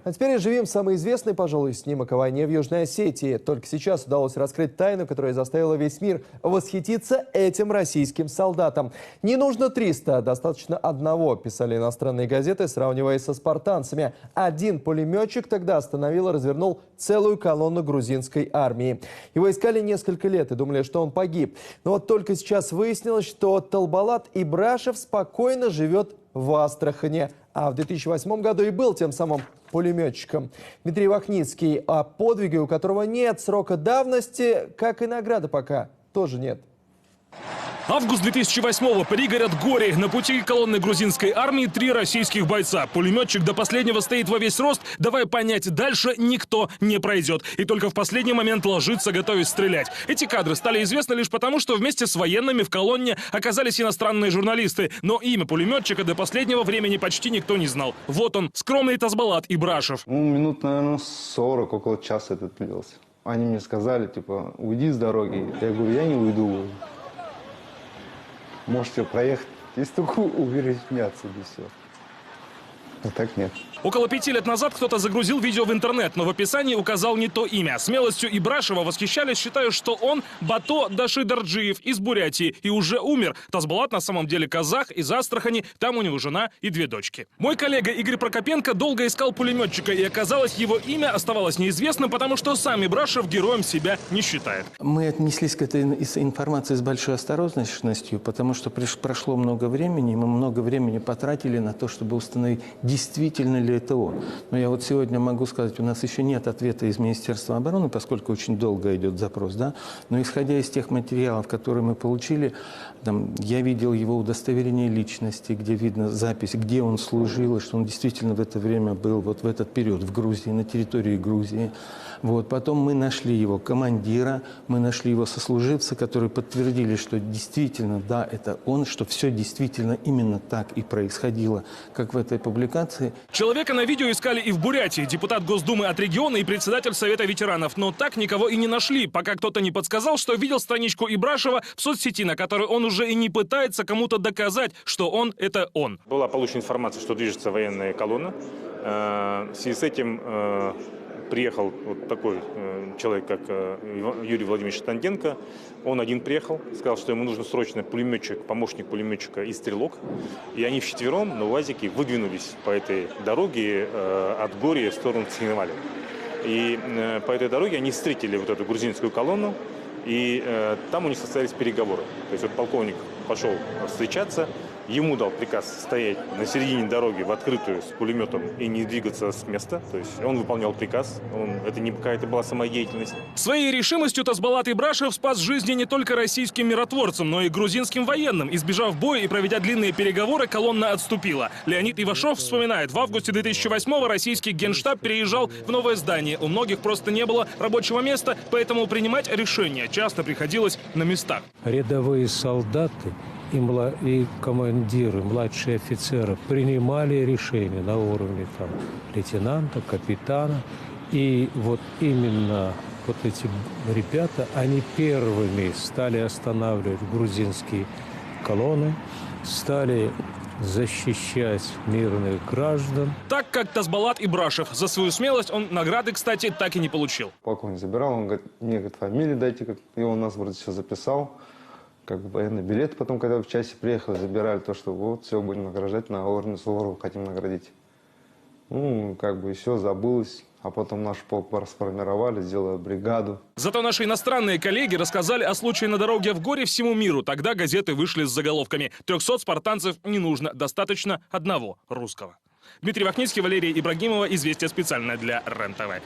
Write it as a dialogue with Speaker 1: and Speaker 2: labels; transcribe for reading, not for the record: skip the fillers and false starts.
Speaker 1: А теперь оживим самый известный, пожалуй, снимок о войне в Южной Осетии. Только сейчас удалось раскрыть тайну, которая заставила весь мир восхититься этим российским солдатам. Не нужно 300, достаточно одного, писали иностранные газеты, сравнивая со спартанцами. Один пулеметчик тогда остановил и развернул целую колонну грузинской армии. Его искали несколько лет и думали, что он погиб. Но вот только сейчас выяснилось, что Талбалат Ибрашев спокойно живет в Астрахани. А в 2008 году и был тем самым пулеметчиком. Дмитрий Вахницкий, о подвиге, у которого нет срока давности, как и награды пока тоже нет.
Speaker 2: Август 2008-го. Пригород Гори. На пути колонны грузинской армии 3 российских бойца. Пулеметчик до последнего стоит во весь рост, давая понять, дальше никто не пройдет. И только в последний момент ложится, готовясь стрелять. Эти кадры стали известны лишь потому, что вместе с военными в колонне оказались иностранные журналисты. Но имя пулеметчика до последнего времени почти никто не знал. Вот он, скромный Тазбалат Ибрашев.
Speaker 3: Минут, наверное, 40, около часа это длилось. Они мне сказали, типа, уйди с дороги. Я говорю, я не уйду. Можете проехать, если только уберечь меня отсюда, все. А так нет.
Speaker 2: Около 5 лет назад кто-то загрузил видео в интернет, но в описании указал не то имя. Смелостью Ибрашева восхищались, считая, что он Бато Дашидарджиев из Бурятии и уже умер. Тазбалат на самом деле казах из Астрахани, там у него жена и 2 дочки. Мой коллега Игорь Прокопенко долго искал пулеметчика, и оказалось, его имя оставалось неизвестным, потому что сам Ибрашев героем себя не считает.
Speaker 4: Мы отнеслись к этой информации с большой осторожностью, потому что прошло много времени, мы много времени потратили на то, чтобы установить, действительно ли это он. Но я вот сегодня могу сказать, у нас еще нет ответа из Министерства обороны, поскольку очень долго идет запрос, да. Но исходя из тех материалов, которые мы получили, там, я видел его удостоверение личности, где видно запись, где он служил, и что он действительно в это время был, вот в этот период в Грузии, на территории Грузии. Вот. Потом мы нашли его командира, мы нашли его сослуживца, которые подтвердили, что действительно, да, это он, что все действительно именно так и происходило, как в этой публикации.
Speaker 2: Человека на видео искали и в Бурятии. Депутат Госдумы от региона и председатель Совета ветеранов. Но так никого и не нашли, пока кто-то не подсказал, что видел страничку Ибрашева в соцсети, на которой он уже и не пытается кому-то доказать, что он – это он.
Speaker 5: Была получена информация, что движется военная колонна. В связи с этим приехал вот такой человек, как Юрий Владимирович Танденко. Он один приехал, сказал, что ему нужен срочно пулеметчик, помощник пулеметчика и стрелок. И они вчетвером на УАЗике выдвинулись по этой дороге от Гори в сторону Цхинваля. И по этой дороге они встретили вот эту грузинскую колонну, и там у них состоялись переговоры. То есть вот полковник пошел встречаться, ему дал приказ стоять на середине дороги в открытую с пулеметом и не двигаться с места. То есть он выполнял приказ, это не какая-то была самодеятельность.
Speaker 2: Своей решимостью Тазбалат Ибрашев спас жизни не только российским миротворцам, но и грузинским военным. Избежав боя и проведя длинные переговоры, колонна отступила. Леонид Ивашов вспоминает, в августе 2008-го российский генштаб переезжал в новое здание. У многих просто не было рабочего места, поэтому принимать решения часто приходилось на местах.
Speaker 6: Рядовые солдаты и командиры, младшие офицеры принимали решения на уровне там, лейтенанта, капитана. И вот именно вот эти ребята, они первыми стали останавливать грузинские колонны, стали защищать мирных граждан.
Speaker 2: Так как Тазбалат Ибрашев. За свою смелость он награды, кстати, так и не получил.
Speaker 3: Полковник забирал, он говорит, мне говорит, фамилию дайте, как и он нас вроде все записал. Как бы военный билет, потом, когда в части приехали, забирали то, что вот, все, будем награждать, на орден Суворова хотим наградить. Ну, как бы все забылось, а потом наш полк расформировали, сделали бригаду.
Speaker 2: Зато наши иностранные коллеги рассказали о случае на дороге в Горе всему миру. Тогда газеты вышли с заголовками: 300 спартанцев не нужно, достаточно одного русского. Дмитрий Вахницкий, Валерия Ибрагимова, «Известия» специально для РЕН-ТВ.